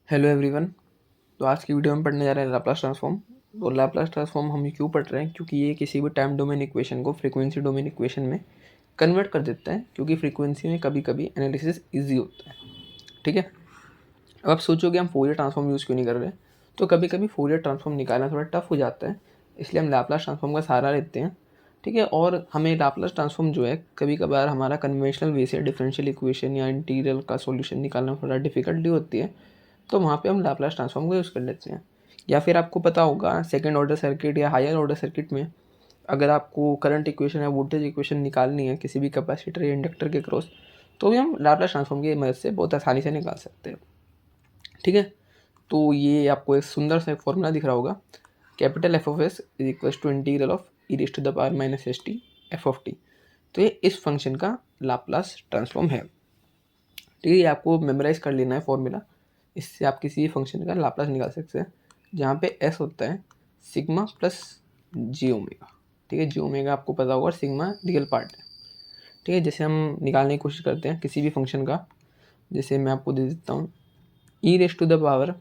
Hello everyone. तो आज की वीडियो में पढ़ने जा रहे हैं लाप्लास ट्रांसफॉर्म। तो लाप्लास ट्रांसफॉर्म हम क्यों पढ़ रहे हैं? क्योंकि ये किसी भी टाइम डोमेन इक्वेशन को फ्रीक्वेंसी डोमेन इक्वेशन में कन्वर्ट कर देता है, क्योंकि फ्रीक्वेंसी में कभी कभी एनालिसिस इजी होता है। ठीक है। अब आप सोचोगे हम फोरियर ट्रांसफॉर्म यूज़ क्यों नहीं कर रहे? तो कभी कभी फोरियर ट्रांसफॉर्म निकालना थोड़ा टफ हो जाता है, इसलिए हम लाप्लास ट्रांसफॉर्म का सहारा लेते हैं। ठीक है। और हमें लाप्लास ट्रांसफॉर्म जो है कभी कभार हमारा कन्वेंशनल वे से डिफरेंशियल इक्वेशन या इंटीग्रल का सॉल्यूशन निकालना थोड़ा डिफिकल्टी होती है, तो वहाँ पे हम लाप्लास ट्रांसफॉर्म का यूज़ कर लेते हैं। या फिर आपको पता होगा सेकंड ऑर्डर सर्किट या हायर ऑर्डर सर्किट में अगर आपको करंट इक्वेशन या वोल्टेज इक्वेशन निकालनी है किसी भी कैपेसिटर या इंडक्टर के क्रॉस, तो भी हम लाप्लास ट्रांसफॉर्म की मदद से बहुत आसानी से निकाल सकते हैं। ठीक है। तो ये आपको एक सुंदर सा फॉर्मूला दिख रहा होगा, capital F of S is equal to integral of E raise to the power minus S T F of T. तो ये इस फंक्शन का लाप्लास ट्रांसफॉर्म है। ठीक है। ये आपको मेमोराइज कर लेना है फॉर्मूला, इससे आप किसी फंक्शन का लाप्लास निकाल सकते हैं, जहाँ पे एस होता है सिग्मा प्लस जी ओमेगा। ठीक है। जी ओमेगा आपको पता होगा, सिग्मा रियल पार्ट है। ठीक है। जैसे हम निकालने की कोशिश करते हैं किसी भी फंक्शन का, जैसे मैं आपको दे देता हूँ E raise to the power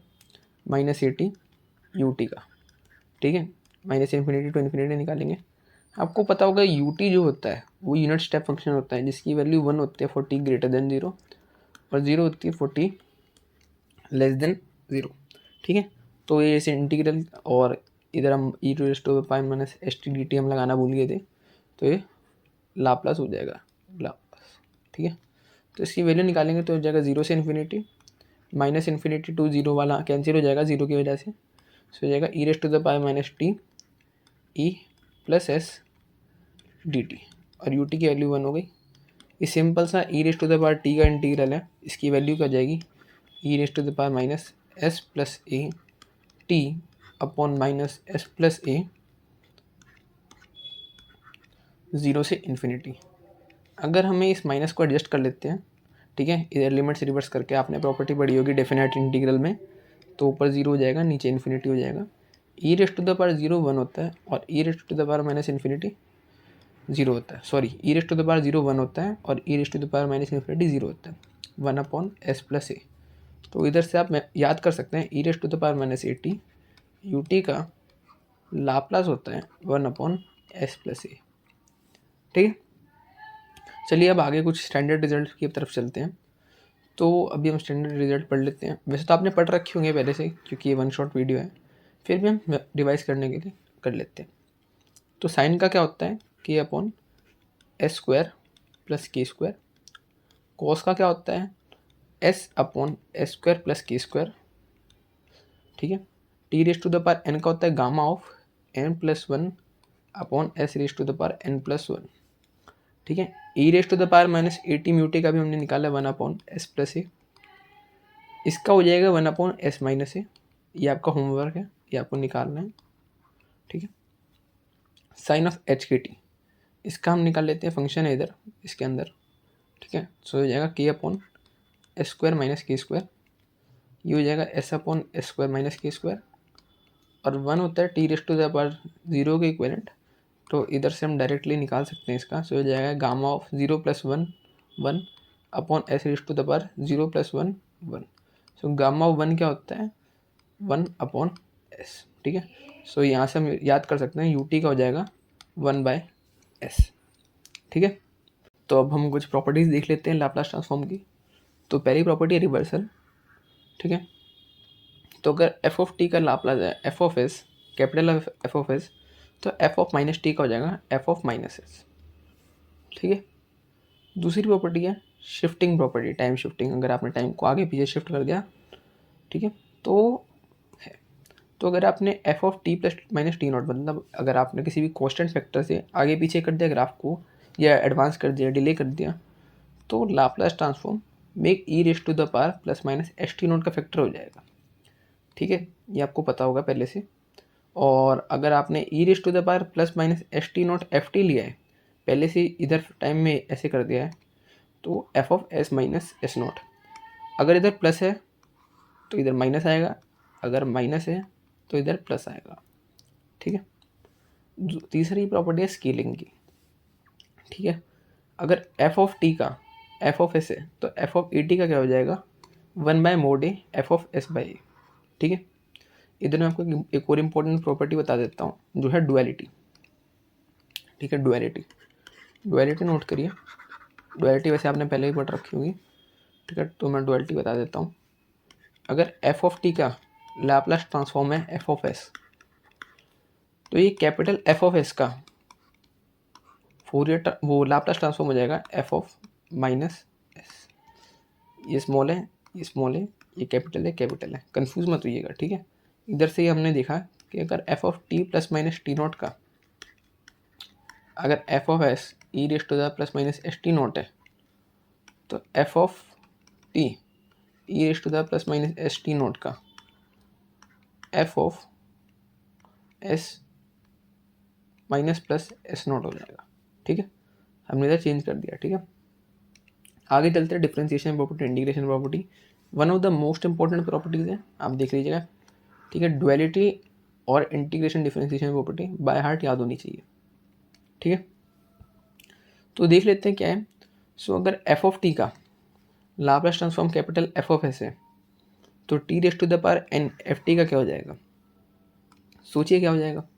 minus A T U T का। ठीक है। माइनस इन्फिनिटी टू इन्फिनिटी निकालेंगे। आपको पता होगा यू टी जो होता है वो यूनिट स्टेप फंक्शन होता है, जिसकी वैल्यू 1 होती है फॉर टी ग्रेटर देन 0 और 0 होती है फॉर टी लेस देन 0। ठीक है। तो ये ऐसे इंटीग्रल, और इधर हम e to raise to the power minus S T D t हम लगाना भूल गए थे, तो ये लाप्लास हो जाएगा, लाप्लास। ठीक है। तो इसकी वैल्यू निकालेंगे तो हो जाएगा 0 से इन्फिनिटी, माइनस इन्फिनिटी टू 0 वाला कैंसिल हो जाएगा 0 की वजह से, सो हो जाएगा ई raise to the power minus t e plus s d T, और यू टी की वैल्यू 1 हो गई। ये सिंपल सा e raise to the power T का इंटीग्रल है, इसकी वैल्यू क्या हो जाएगी e raise to the power minus s plus a t upon minus s plus a 0 से इन्फिनिटी। अगर हमें इस माइनस को एडजस्ट कर लेते हैं, ठीक है, इधर लिमिट्स रिवर्स करके आपने प्रॉपर्टी पढ़ी होगी डेफिनेट इंटीग्रल में, तो ऊपर 0 हो जाएगा, नीचे इन्फिनिटी हो जाएगा। ई रेज़ टू द पावर 0 1 होता है, और E raise to the power minus infinity 0 होता है। Sorry, E raise to the power 0 1 होता है, और E raise to the power minus infinity 0 होता है, 1 अपॉन एस प्लस ए। तो इधर से आप याद कर सकते हैं E raise to the power minus A T U T का लाप्लास होता है 1 अपॉन एस प्लस ए। ठीक है। चलिए अब आगे कुछ स्टैंडर्ड रिजल्ट की तरफ चलते हैं। तो अभी हम स्टैंडर्ड रिजल्ट पढ़ लेते हैं। वैसे तो आपने पढ़ रखे होंगे पहले से, क्योंकि ये वन शॉट वीडियो है, फिर भी हम रिवाइज करने के लिए कर लेते हैं। तो साइन का क्या होता है k upon S square plus k square. Cos का क्या होता है s upon S square plus k square. ठीक है। T raise to the power N का होता है gamma of N plus 1 upon S raise to the power N plus 1। ठीक है। ई raise to the power minus A t mu t का भी हमने निकाला 1 अपॉन एस प्लस ए। इसका हो जाएगा 1 अपॉन एस माइनस ए। ये आपका होमवर्क है, ये आपको निकालना है। ठीक है। साइन ऑफ एच के टी, इसका हम निकाल लेते हैं, फंक्शन है इधर इसके अंदर। ठीक है। सो हो जाएगा K upon S square minus K square. ये हो जाएगा S upon S square minus K square, और 1 होता है T raise to the power 0 के इक्विवेलेंट, तो इधर से हम डायरेक्टली निकाल सकते हैं इसका। सो हो जाएगा gamma of 0 plus 1 1 upon S raise to the power 0 plus 1 1। So gamma of 1 क्या होता है 1 अपॉन एस। ठीक है। सो यहाँ से हम याद कर सकते हैं यू टी का हो जाएगा 1 बाय एस। ठीक है। तो अब हम कुछ प्रॉपर्टीज़ देख लेते हैं लाप्लास ट्रांसफॉर्म की। तो पहली प्रॉपर्टी है रिवर्सल। ठीक है। तो अगर एफ ऑफ टी का लाप्लास है F of S, capital F of s, तो एफ ऑफ माइनस टी का हो जाएगा एफ ऑफ माइनस एस। ठीक है। दूसरी प्रॉपर्टी है शिफ्टिंग प्रॉपर्टी, टाइम शिफ्टिंग। अगर आपने टाइम को आगे पीछे शिफ्ट कर दिया, ठीक है, तो है। तो अगर आपने F of t plus minus t not, मतलब अगर आपने किसी भी कॉन्स्टेंट फैक्टर से आगे पीछे कर दिया ग्राफ को, या एडवांस कर दिया, डिले कर दिया, तो Laplace transform make E raise to the power plus minus S T not का फैक्टर हो जाएगा। ठीक है। ये आपको पता होगा पहले से। और अगर आपने E raise to the power plus minus S T not F T लिया है पहले से, इधर टाइम में ऐसे कर दिया है, तो F of S minus S not. अगर इधर प्लस है तो इधर माइनस आएगा, अगर माइनस है तो इधर प्लस आएगा। ठीक है। तीसरी प्रॉपर्टी है स्केलिंग की। ठीक है। अगर एफ ऑफ टी का एफ ऑफ एस है, तो एफ ऑफ ए टी का क्या हो जाएगा 1 by mod a f of s by a. ठीक है, इधर मैं आपको एक और इम्पोर्टेंट प्रॉपर्टी बता देता हूँ जो है डुअलिटी। ठीक है, डुअलिटी नोट करिए। डुअलिटी वैसे आपने पहले ही पढ़ रखी होगी। ठीक है, तो मैं डुअलिटी बता देता हूँ। अगर एफ ऑफ टी का लैपलास ट्रांसफॉर्म है एफ ऑफ एस, तो ये कैपिटल एफ ऑफ एस का फोरियर वो लैपलास ट्रांसफॉर्म हो जाएगा एफ ऑफ माइनस एस। ये स्मॉल है, ये स्मॉल है, ये कैपिटल है, कंफ्यूज मत होइएगा। ठीक है, इधर से ही हमने देखा कि अगर F of t plus minus t not का अगर F of s e raise to the plus minus S T not है, तो F of t E raise to the plus minus S T not का F of S minus plus s not हो जाएगा। ठीक है, हमने इधर change कर दिया। ठीक है, आगे चलते हैं differentiation property, integration property. One of the most important properties है, आप देख लीजिएगा। ठीक है, डुअलिटी और integration differentiation property by heart याद होनी चाहिए। ठीक है, तो देख लेते हैं क्या है। सो अगर एफ ऑफ टी का Laplace transform capital F of S है, तो T raise to the power N F T का क्या हो जाएगा? सोचिए क्या हो जाएगा।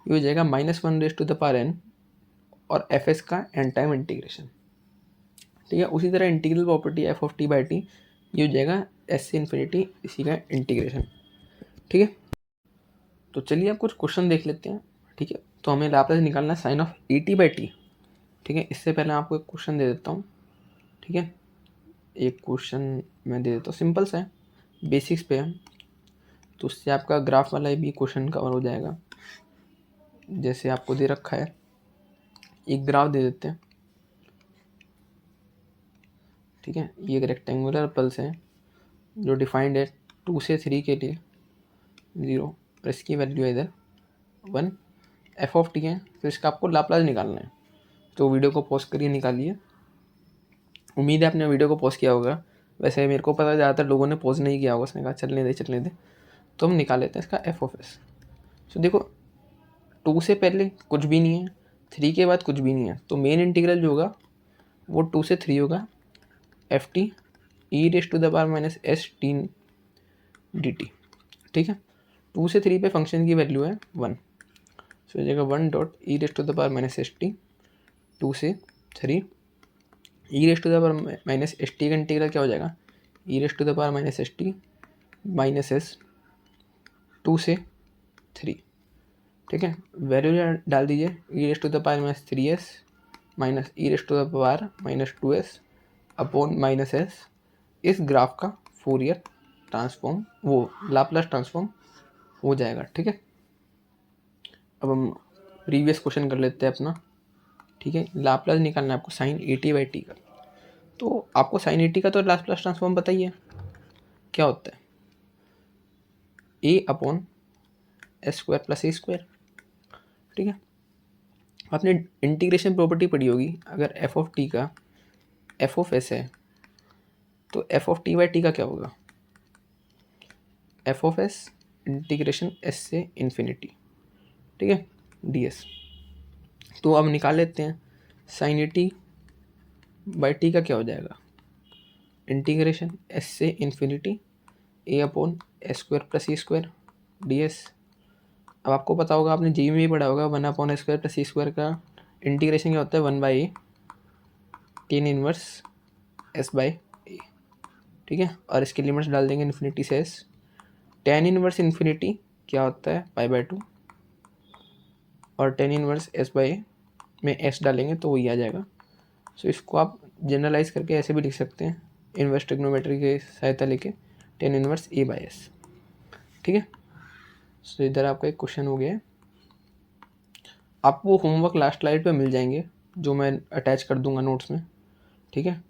ये हो जाएगा -1 raise to the power N और एफ एस का एन टाइम इंटीग्रेशन। ठीक है, उसी तरह integral property F of T by T, ये हो जाएगा एस से इन्फिनिटी, इसी का इंटीग्रेशन। ठीक है, तो चलिए अब कुछ क्वेश्चन देख लेते हैं। ठीक है, तो हमें लाप्लास निकालना है sine of A T by T. ठीक है, इससे पहले आपको एक क्वेश्चन दे देता हूँ। ठीक है, एक क्वेश्चन मैं दे देता हूँ, सिंपल सा है, बेसिक्स पे है, तो उससे आपका ग्राफ वाला भी क्वेश्चन कवर हो जाएगा। जैसे आपको दे रखा है, एक ग्राफ दे देते हैं। ठीक है, ये एक रेक्टेंगुलर पल्स है जो डिफाइंड है 2 से 3 के लिए 0, और इसकी वैल्यू है इधर 1। एफ ऑफ टी है, तो इसका आपको लाप्लास निकालना है। तो वीडियो को पॉज करिए, निकालिए। उम्मीद है आपने वीडियो को पॉज किया होगा। वैसे मेरे को पता है ज़्यादातर लोगों ने पॉज नहीं किया होगा, उसने कहा चलने दे। तो हम निकाल लेते हैं इसका एफ ऑफ एस। तो देखो, 2 से पहले कुछ भी नहीं है, 3 के बाद कुछ भी नहीं है, तो मेन इंटीग्रल जो होगा वो 2 से 3 होगा, F T E raise to the power minus S T D T. ठीक है, 2 से 3 पे फंक्शन की वैल्यू है 1, सो हो जाएगा 1 dot e raise to the power minus S t 2 से 3। ई raise to the power minus S t का इंटीग्रल क्या हो जाएगा? E raise to the power minus S t minus s 2 से 3। ठीक है, वैल्यू डाल दीजिए, e raise to the power minus 3s minus e raise to the power minus 2s upon minus s. इस ग्राफ का फोरियर ट्रांसफॉर्म, वो Laplace transform हो जाएगा। ठीक है, अब हम प्रीवियस क्वेश्चन कर लेते हैं अपना। ठीक है, लाप्लास निकालना है आपको sine A T by T का। तो आपको साइन ए टी का तो लाप्लास ट्रांसफॉर्म बताइए क्या होता है, A upon S square plus A square. ठीक है, आपने इंटीग्रेशन प्रॉपर्टी पढ़ी होगी, अगर एफ ऑफ टी का एफ ऑफ एस है, तो F of T by T का क्या होगा? F of S integration S से इन्फिनिटी। ठीक है, डी एस। तो अब निकाल लेते हैं, sine A T by T का क्या हो जाएगा? इंटीग्रेशन एस से infinity A upon S square plus e square D S. अब आपको पता होगा, आपने जी में भी पढ़ा होगा, 1 upon S square plus e square का इंटीग्रेशन क्या होता है? 1 by a tan inverse s by a. ठीक है, और इसकी लिमिट्स डाल देंगे इन्फिनिटी से एस। टेन इनवर्स इन्फिनिटी क्या होता है? पाई बाई 2, और टेन इनवर्स एस बाई ए में एस डालेंगे तो वही आ जाएगा। सो इसको आप जनरलाइज करके ऐसे भी लिख सकते हैं, इनवर्स ट्रिग्नोमेट्री की सहायता लेके, tan inverse A by S. ठीक है, सो इधर आपका एक क्वेश्चन हो गया है। आपको होमवर्क लास्ट स्लाइड पे मिल जाएंगे, जो मैं अटैच कर दूंगा नोट्स में। ठीक है,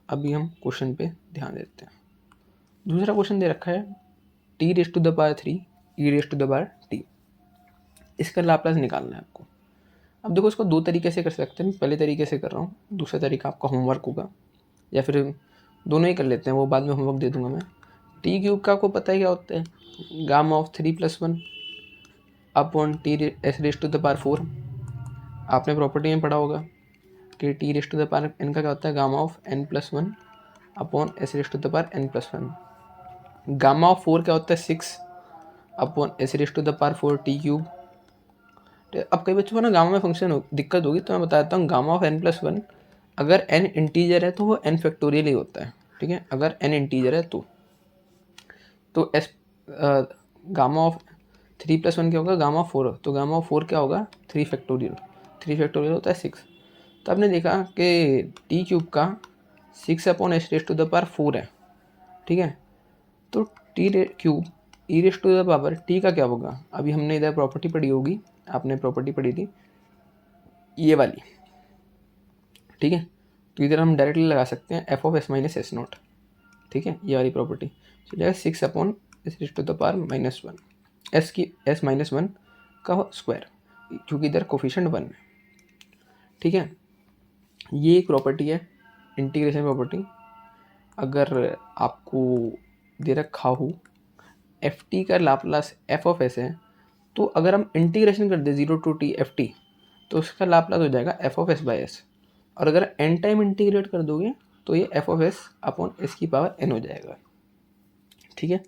अभी हम क्वेश्चन पे ध्यान देते हैं। दूसरा क्वेश्चन दे रखा है T raise to the power 3 E raise to the power T. इसका लाप्लास निकालना है आपको। अब देखो, इसको 2 तरीके से कर सकते हैं। पहले तरीके से कर रहा हूँ, दूसरा तरीका आपका होमवर्क होगा, या फिर दोनों ही कर लेते हैं, वो बाद में होमवर्क दे दूंगा मैं। टी क्यूब का आपको पता है क्या होता है? Gamma of 3+1 upon T S raise to the power 4। आपने प्रॉपर्टी में पढ़ा होगा कि T raise to the power N का क्या होता है? Gamma of n+1 upon S raise to the power N plus one. Gamma of 4 क्या होता है 6 upon S raise to the power 4 T cube. अब कई बच्चों को ना गामा में फंक्शन दिक्कत होगी, तो मैं बताता हूँ gamma of N plus one, अगर एन इंटीजर है तो वो एन फैक्टोरियल ही होता है, ठीक है। अगर एन इंटीजर है तो एस गामा ऑफ 3+1 क्या होगा, गामा ऑफ 4, तो गामा ऑफ 4 क्या होगा 3 फैक्टोरियल, 3 फैक्टोरियल होता है 6। तो आपने देखा कि टी क्यूब का 6 upon S raise to the power 4 है, ठीक है। तो T cube E raise to the power T का क्या होगा, अभी हमने इधर प्रॉपर्टी पढ़ी होगी, आपने प्रॉपर्टी पढ़ी थी ये वाली, ठीक है। तो इधर हम डायरेक्टली लगा सकते हैं F of S minus S not, ठीक है, ये वाली प्रॉपर्टी। तो जाएगा 6 upon S raise to the power -1, S की एस -1 का स्क्वायर, क्योंकि इधर कोफिशिएंट 1 है, ठीक है। ये एक प्रॉपर्टी है इंटीग्रेशन प्रॉपर्टी। अगर आपको दे रखा हो एफ टी का लाप्लास एफ ऑफ एस है, तो अगर हम इंटीग्रेशन कर दें 0 to t एफ टी, तो उसका लाप्लास हो जाएगा F of s by S. और अगर एन टाइम इंटीग्रेट कर दोगे तो ये F of S upon S की पावर एन हो जाएगा, ठीक है।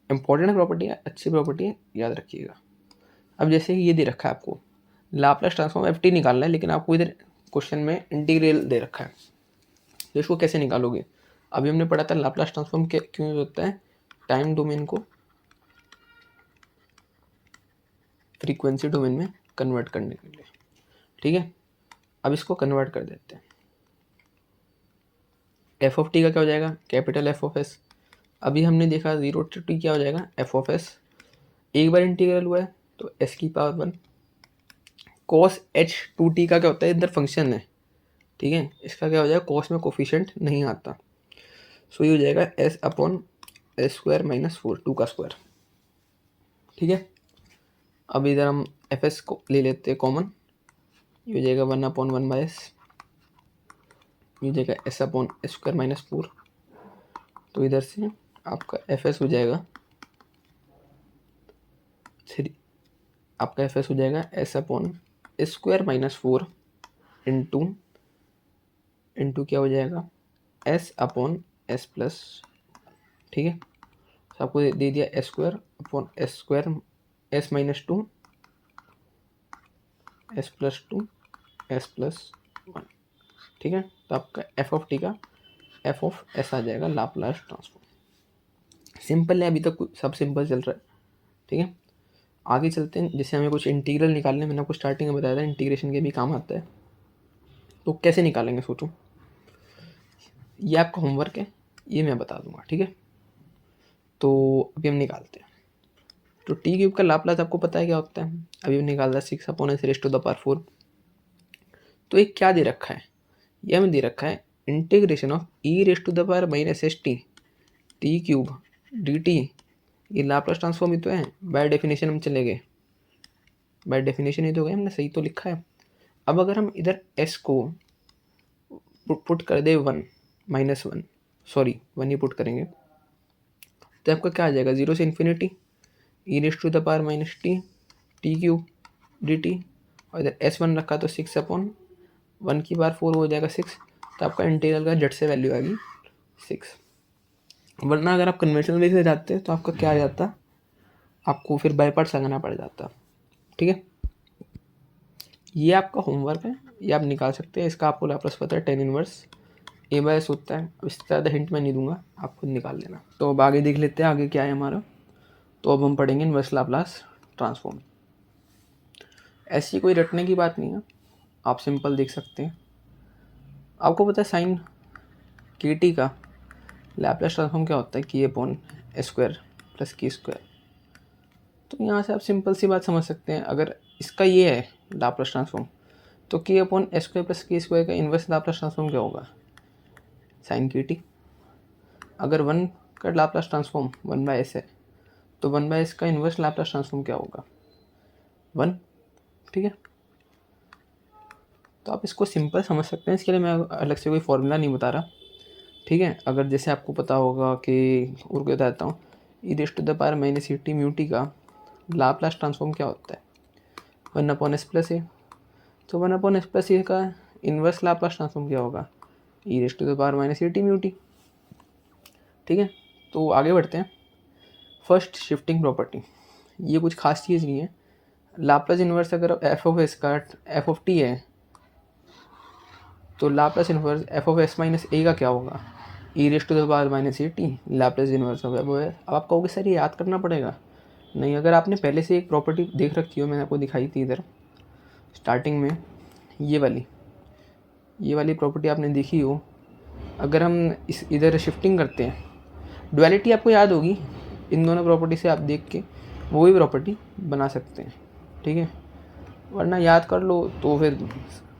इंपॉर्टेंट प्रॉपर्टी है, अच्छी प्रॉपर्टी है, याद रखिएगा। अब जैसे ये दे रखा है आपको लाप्लास ट्रांसफॉर्म एफ टी निकालना है, लेकिन आपको इधर क्वेश्चन में इंटीग्रल दे रखा है, तो इसको कैसे निकालोगे। अभी हमने पढ़ा था लाप्लास ट्रांसफॉर्म क्यों होता है, टाइम डोमेन को फ्रीक्वेंसी डोमेन में कन्वर्ट करने के लिए, ठीक है। अब इसको कन्वर्ट कर देते हैं। एफ ऑफ टी का क्या हो जाएगा, कैपिटल एफ ऑफ एस। अभी हमने देखा 0 to t क्या हो जाएगा एफ ऑफ एस, एक बार इंटीग्रल हुआ है तो एस की power 1। Cos H two T का क्या होता है, इधर फंक्शन है, ठीक है। इसका क्या हो जाएगा, कॉस में कोफिशिएंट नहीं आता, सो ये हो जाएगा एस अपॉन एस स्क्वायर -4 2 का स्क्वायर, ठीक है। अब इधर हम एफ एस को ले लेते हैं कॉमन, ये हो जाएगा 1/1 बाय एस, ये हो जाएगा एस अपॉन एस स्क्वायर -4। तो इधर से आपका एफ एस हो जाएगा 3, आपका एफ एस हो जाएगा S upon S square -4 into क्या हो जाएगा एस अपॉन एस प्लस, ठीक है। तो आपको दे दिया S square upon S square S -2 S +2 S +1, ठीक है। तो आपका एफ ऑफ टी का एफ ऑफ एस आ जाएगा लाप्लास ट्रांसफॉर्म। सिंपल है, अभी तक सब सिंपल चल रहा है, ठीक है। आगे चलते हैं, जैसे हमें कुछ इंटीग्रल निकालने, मैंने आपको स्टार्टिंग में बताया था इंटीग्रेशन के भी काम आता है, तो कैसे निकालेंगे सोचो। ये आपका होमवर्क है, ये मैं बता दूंगा, ठीक है। तो अभी हम निकालते हैं। तो टी क्यूब का लाप्लास आपको पता है क्या होता है, अभी हम निकाल रहा है 6 upon S raise to the power 4। तो एक क्या दे रखा है, ये हमें दे रखा है integration of E raise to the power -st T cube D T. ये लाप्लास ट्रांसफॉर्म ही तो है, बाय डेफिनेशन हम चले गए, बाय डेफिनेशन ही तो गए, हमने सही तो लिखा है। अब अगर हम इधर s को पुट कर दे 1 -1, सॉरी 1 ही पुट करेंगे, तो आपका क्या आ जाएगा 0 से infinity E raise to the power -t T cube D T, और इधर s1 रखा तो 6 अपॉन 1 की बार 4 हो जाएगा 6। तो आपका इंटीग्रल का झट से वैल्यू आ गई 6। वरना अगर आप कन्वेंशनल वे से जाते तो आपका क्या आ जाता, आपको फिर बाय पार्ट्स लगाना पड़ जाता, ठीक है। ये आपका होमवर्क है, ये आप निकाल सकते हैं। इसका आपको लाप्लास पता है tan inverse A by S होता है। अब इससे ज़्यादा हिंट मैं नहीं दूंगा, आप खुद निकाल लेना। तो अब आगे देख लेते हैं आगे क्या है हमारा। तो अब हम पढ़ेंगे इनवर्स लाप्लास ट्रांसफॉर्म। ऐसी कोई रटने की बात नहीं है, आप सिंपल देख सकते हैं। आपको पता है साइन के टी का लैप्लास ट्रांसफॉर्म क्या होता है, की अपॉन एस स्क्वायर प्लस की स्क्वायर। तो यहाँ से आप सिंपल सी बात समझ सकते हैं, अगर इसका ये है लैप्लास ट्रांसफॉर्म, तो की अपॉन एस स्क्वायर प्लस की स्क्वायर का इन्वर्स लैप्लास ट्रांसफॉर्म क्या होगा, साइन की टी। अगर 1 का लैप्लास ट्रांसफॉर्म 1/s है, तो 1/s का इन्वर्स लैप्लास ट्रांसफॉर्म क्या होगा 1, ठीक है। तो आप इसको सिंपल समझ सकते हैं, इसके लिए मैं अलग से कोई फॉर्मूला नहीं बता रहा, ठीक है। अगर जैसे आपको पता होगा कि और क्या बताता हूँ, e raise to the power -ct mu t का लाप्लास ट्रांसफॉर्म क्या होता है 1/s प्लस ए। तो 1/s प्लस ए का इन्वर्स लाप्लास ट्रांसफॉर्म क्या होगा, e raise to the power -ct mu t. ठीक है, तो आगे बढ़ते हैं। फर्स्ट शिफ्टिंग प्रॉपर्टी, ये कुछ खास चीज़ नहीं है। लाप्लास इन्वर्स अगर एफ ऑफ एस का एफ ऑफ टी है तो Laplace inverse f of S minus a का क्या होगा, e raise to the power minus A t Laplace inverse of f of s. अब आप कहोगे सर ये याद करना पड़ेगा। नहीं, अगर आपने पहले से एक प्रॉपर्टी देख रखी हो, मैंने आपको दिखाई थी इधर स्टार्टिंग में, ये वाली प्रॉपर्टी आपने देखी हो, अगर हम इस इधर शिफ्टिंग करते हैं, डुअलिटी आपको याद होगी, इन दोनों प्रॉपर्टी से आप देख के वो भी प्रॉपर्टी बना सकते हैं, ठीक है। वरना याद कर लो तो फिर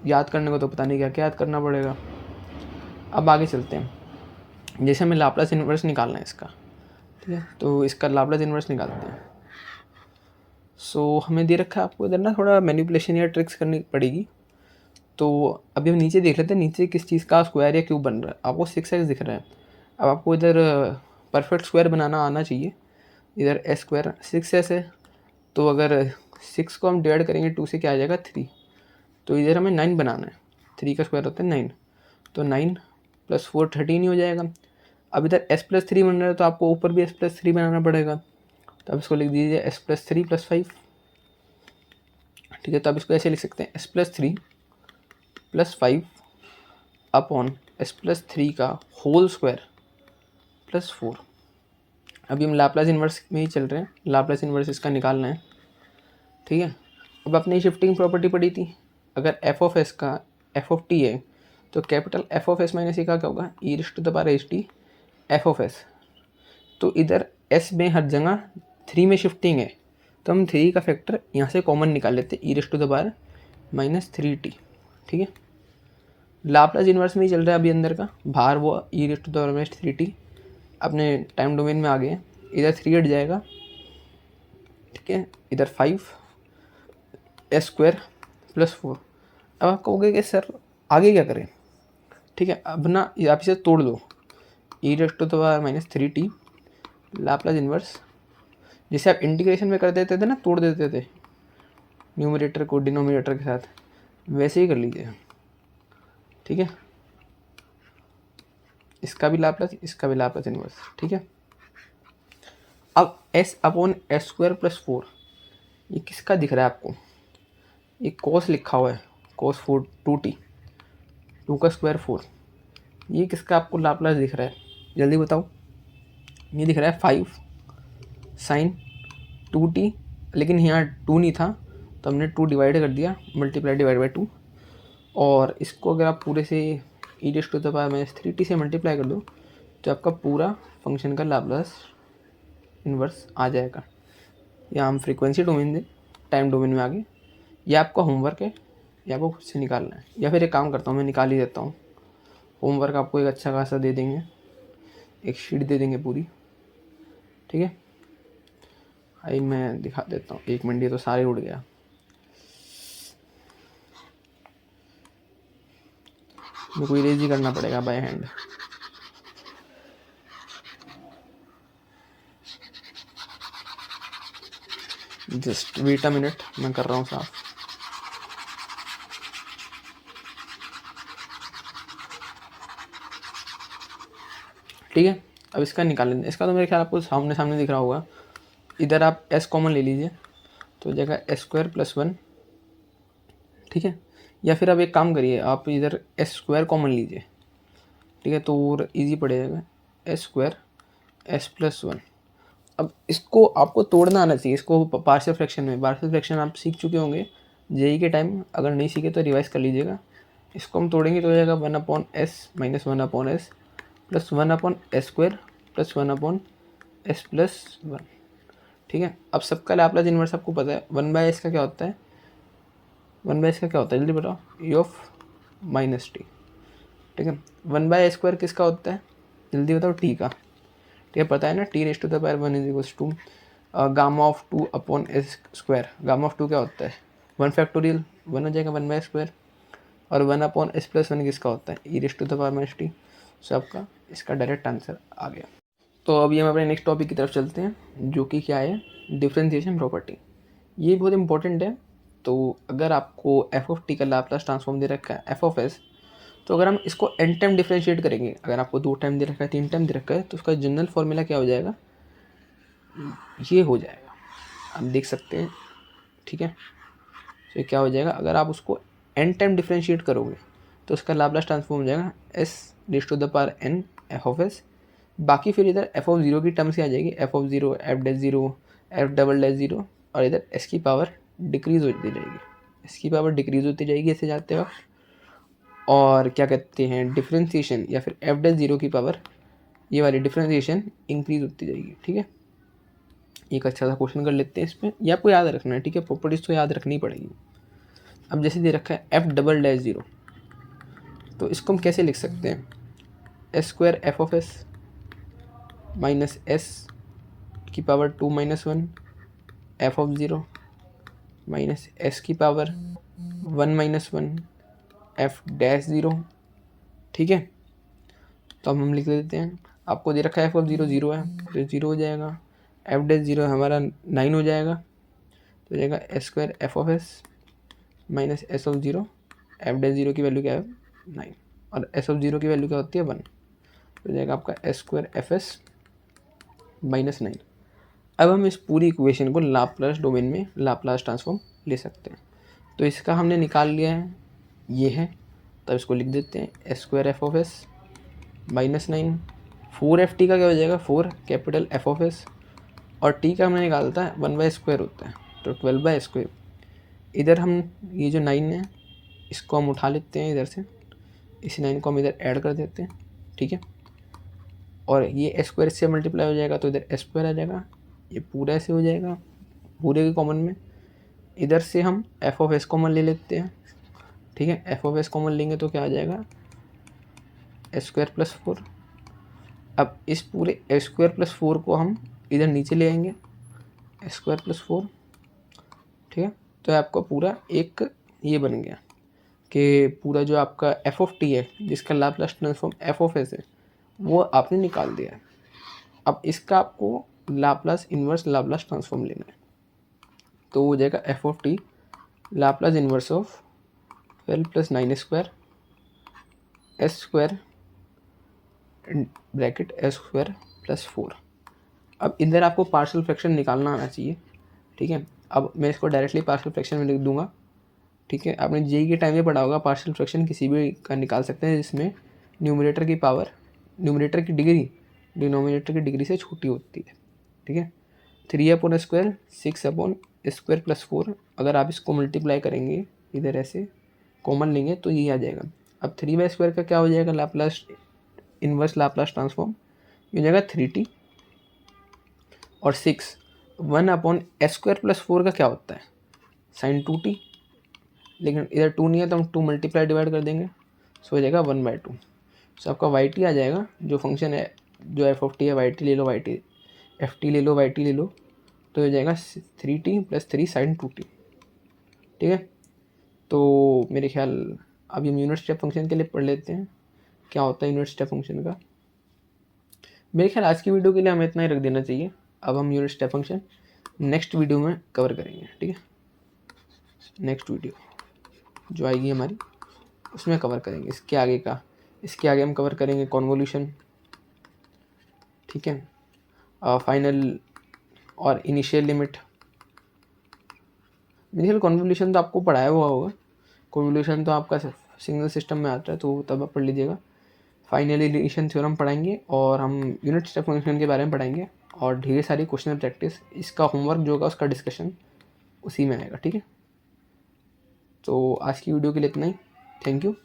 याद करने को तो पता नहीं क्या क्या याद करना पड़ेगा। अब आगे चलते हैं। जैसे हमें लाप्लास इन्वर्स निकालना है इसका, ठीक है, तो इसका लाप्लास इन्वर्स निकालते हैं। सो हमें दे रखा है, आपको इधर ना थोड़ा मैनिपुलेशन या ट्रिक्स करनी पड़ेगी। तो अभी हम नीचे देख लेते हैं, नीचे किस चीज़ का स्क्वायर या क्यूब बन रहा है। आपको 6x दिख रहा है। अब आपको इधर परफेक्ट स्क्वायर बनाना आना चाहिए। इधर एस स्क्वायर 6s है, तो अगर 6 को हम डिवाइड करेंगे 2 से क्या आ जाएगा 3, तो इधर हमें 9 बनाना है। 3 का स्क्वायर होता है 9, तो 9 + 4 13 ही हो जाएगा। अब इधर s+3 बन रहा है, तो आपको ऊपर भी s+3 बनाना पड़ेगा। तो अब इसको लिख दीजिए s+3 + 5, ठीक है। तो अब इसको ऐसे लिख सकते हैं s+3 + 5 अपॉन s+3 का होल स्क्वायर + 4। अभी हम लाप्लास इन्वर्स में ही चल रहे हैं, लाप्लास इन्वर्स इसका निकालना है, ठीक है। अब आपने शिफ्टिंग प्रॉपर्टी पढ़ी थी, अगर एफ ऑफ एस का एफ ऑफ टी है तो capital F of S minus a का क्या होगा, e raise to the power h t F of s. तो इधर एस में हर जगह 3 में शिफ्टिंग है, तो हम 3 का फैक्टर यहाँ से कॉमन निकाल लेते हैं, E raise to the power -3t, ठीक है। लाप्लास इन्वर्स में ही चल रहा है अभी अंदर का, बाहर वो E raise to the power -3t अपने टाइम डोमेन में आ गए। इधर 3 हट जाएगा, ठीक है। इधर 5 s² + 4। अब आप कहोगे कि सर आगे क्या करें, ठीक है। अब ना आप इसे तोड़ दो, E raise to the power -3t Laplace inverse, जैसे आप इंटीग्रेशन में कर देते थे ना, तोड़ देते थे न्यूमरेटर को डिनोमिनेटर के साथ, वैसे ही कर लीजिए, ठीक है। इसका भी लाप्लास, इसका भी लाप्लास इन्वर्स, ठीक है। अब s/s² + 4, ये किसका दिख रहा है आपको, ये cos लिखा हुआ है, cos 4 2t, 2 का स्क्वायर 4, ये किसका आपको लाप्लास दिख रहा है, जल्दी बताओ। ये दिख रहा है 5 sin 2t, लेकिन यहाँ 2 नहीं था तो हमने 2 डिवाइड कर दिया, मल्टीप्लाई डिवाइड बाई 2, और इसको अगर आप पूरे से E raise to the power -3t से मल्टीप्लाई कर दो तो आपका पूरा फंक्शन का लाप्लास इन्वर्स आ जाएगा। या हम फ्रीक्वेंसी डोमेन दें, टाइम डोमेन में आगे, यह आपका होमवर्क है, या आपको खुद से निकालना है, या फिर एक काम करता हूँ मैं निकाल ही देता हूँ। होमवर्क आपको एक अच्छा खासा दे देंगे, एक शीट दे देंगे पूरी, ठीक है। आई मैं दिखा देता हूँ, 1 मिनट, ये तो सारे उड़ गया। मेरे को इरेज ही करना पड़ेगा by hand. Just wait a minute, मैं कर रहा हूँ साफ। ठीक है, अब इसका निकाल लेंगे। इसका तो मेरे ख्याल आपको सामने दिख रहा होगा। इधर आप s कॉमन ले लीजिए, तो जगह s² + 1, ठीक है। या फिर आप एक काम करिए, आप इधर s² कॉमन लीजिए, ठीक है, तो और ईजी पड़ेगा। s² s + 1। अब इसको आपको तोड़ना आना चाहिए, इसको पार्शियल फ्रैक्शन में। पार्शियल फ्रैक्शन आप सीख चुके होंगे जेई के टाइम, अगर नहीं सीखे तो रिवाइज कर लीजिएगा। इसको हम तोड़ेंगे तो हो जाएगा 1/s - 1/s + 1/s² + 1/s + 1, ठीक है। अब सबका लाप्लास इन्वर्स आपको पता है। 1/s का क्या होता है, 1/s का क्या होता है जल्दी बताओ, e(-t), ठीक है। 1/s² किसका होता है जल्दी बताओ, t का, ठीक है, पता है ना, t raise to the power 1 = gamma of 2/s²। Gamma of 2 क्या होता है, 1 फैक्टोरियल, 1 हो जाएगा 1/s², और 1/s + 1 किसका होता है, ई raise to the power -t। So आपका इसका डायरेक्ट आंसर आ गया। तो अभी हम अपने नेक्स्ट टॉपिक की तरफ चलते हैं, जो कि क्या है, डिफरेंशिएशन प्रॉपर्टी। ये बहुत इंपॉर्टेंट है। तो अगर आपको एफ ऑफ टी का लाप्लास ट्रांसफॉर्म दे रखा है एफ ऑफ एस, तो अगर हम इसको n टाइम डिफ्रेंशिएट करेंगे, अगर आपको 2 टाइम दे रखा है 3 टाइम दे रखा है तो उसका जनरल फॉर्मूला क्या हो जाएगा, ये हो जाएगा, आप देख सकते हैं, ठीक है। तो क्या हो जाएगा, अगर आप उसको n टाइम डिफ्रेंशिएट करोगे तो उसका लाप्लास ट्रांसफॉर्म हो जाएगा s⁻n f(s). बाकी फिर इधर f(0) की टर्म से आ जाएगी, f(0), f'0, f'0 और इधर s की पावर डिक्रीज होती जाएगी, s की पावर डिक्रीज होती जाएगी ऐसे जाते वक्त। और क्या कहते हैं, डिफ्रेंशिएशन या फिर f'0 की पावर, ये वाली डिफ्रेंशिएशन इंक्रीज होती जाएगी, ठीक है। एक अच्छा सा क्वेश्चन कर लेते हैं इसमें, ये आपको याद रखना है, ठीक है, प्रॉपर्टीज तो याद रखनी पड़ेगी। अब जैसे दे रखा है f'0, तो इसको हम कैसे लिख सकते हैं, s² f(s) माइनस s की पावर 2 - 1 f(0) माइनस s की पावर 1 - 1 f'0, ठीक है। तो अब हम लिख देते हैं, आपको दे रखा है f(0) 0 है तो 0 हो जाएगा, f'0 हमारा 9 हो जाएगा, तो हो जाएगा s² f(s) minus s(0), f'0 की वैल्यू क्या है 9 और s(0) की वैल्यू क्या होती है 1, तो हो जाएगा आपका s² f(s) माइनस 9। अब हम इस पूरी इक्वेशन को लाप्लास डोमेन में लाप्लास ट्रांसफॉर्म ले सकते हैं। तो इसका हमने निकाल लिया है, ये है, तब इसको लिख देते हैं s² f(s) माइनस 9। 4ft का क्या हो जाएगा 4 कैपिटल f(s) और t का हमने निकाला था 1/² होता है, तो 12/²। इधर हम ये जो 9 है इसको हम उठा लेते हैं इधर से, इस 9 को हम इधर ऐड कर देते हैं, ठीक है। और ये s² से मल्टीप्लाई हो जाएगा तो इधर s² आ जाएगा, ये पूरा ऐसे हो जाएगा पूरे के कॉमन में। इधर से हम f(s) कॉमन ले लेते हैं, ठीक है। f(s) कॉमन लेंगे तो क्या आ जाएगा s² + 4। अब इस पूरे s² + 4 को हम इधर नीचे ले आएंगे, s² + 4, ठीक है। तो आपका पूरा एक ये बन गया कि पूरा जो आपका f(t) है जिसका लाप्लास ट्रांसफॉर्म f(s) है वो आपने निकाल दिया है। अब इसका आपको लाप्लास इन्वर्स लाप्लास ट्रांसफॉर्म लेना है, तो हो जाएगा f(t) Laplace inverse of 12 + 9² s² bracket s² + 4। अब इधर आपको पार्शियल फ्रैक्शन निकालना आना चाहिए, ठीक है। अब मैं इसको डायरेक्टली पार्शियल फ्रैक्शन में लिख दूंगा, ठीक है। आपने जेई के टाइम में पढ़ा होगा पार्शियल फ्रैक्शन किसी भी का निकाल सकते हैं जिसमें न्यूमरेटर की पावर न्यूमरेटर की डिग्री डिनोमिनेटर की डिग्री से छोटी होती है, ठीक है। 3/² 6/² + 4, अगर आप इसको मल्टीप्लाई करेंगे इधर ऐसे कॉमन लेंगे तो ये आ जाएगा। अब 3/² का क्या हो जाएगा लाप्लास इन्वर्स लाप्लास ट्रांसफॉर्म, ये हो जाएगा 3t। और 1/s² + 4 का क्या होता है sin 2t, लेकिन इधर 2 नहीं है तो हम 2 मल्टीप्लाई डिवाइड कर देंगे, सो हो जाएगा 1/2। सो आपका yt आ जाएगा, जो फंक्शन है जो f(t) है yt ले लो, yt ft ले लो, yt ले लो, तो हो जाएगा 3t + 3 sin 2t, ठीक है। तो मेरे ख्याल अब हम यूनिट स्टेप फंक्शन के लिए पढ़ लेते हैं क्या होता है यूनिट स्टेप फंक्शन का। मेरे ख्याल आज की वीडियो के लिए हमें इतना ही रख देना चाहिए। अब हम unit step function next video में कवर करेंगे, ठीक है। नेक्स्ट वीडियो जो आएगी हमारी उसमें कवर करेंगे इसके आगे हम कवर करेंगे कॉन्वोल्यूशन, ठीक है, फाइनल और इनिशियल लिमिट। मेरे ख्याल कॉन्वोल्यूशन तो आपको पढ़ाया हुआ होगा, कॉन्वोल्यूशन तो आपका सिग्नल सिस्टम में आता है तो तब आप पढ़ लीजिएगा। फाइनल इलिमिनेशन थ्योरम पढ़ाएंगे और हम यूनिट स्टेप फंक्शन के बारे में पढ़ाएंगे और ढेर सारी क्वेश्चन प्रैक्टिस, इसका होमवर्क जो होगा उसका डिस्कशन उसी में आएगा, ठीक है। तो आज की वीडियो के लिए इतना ही, थैंक यू।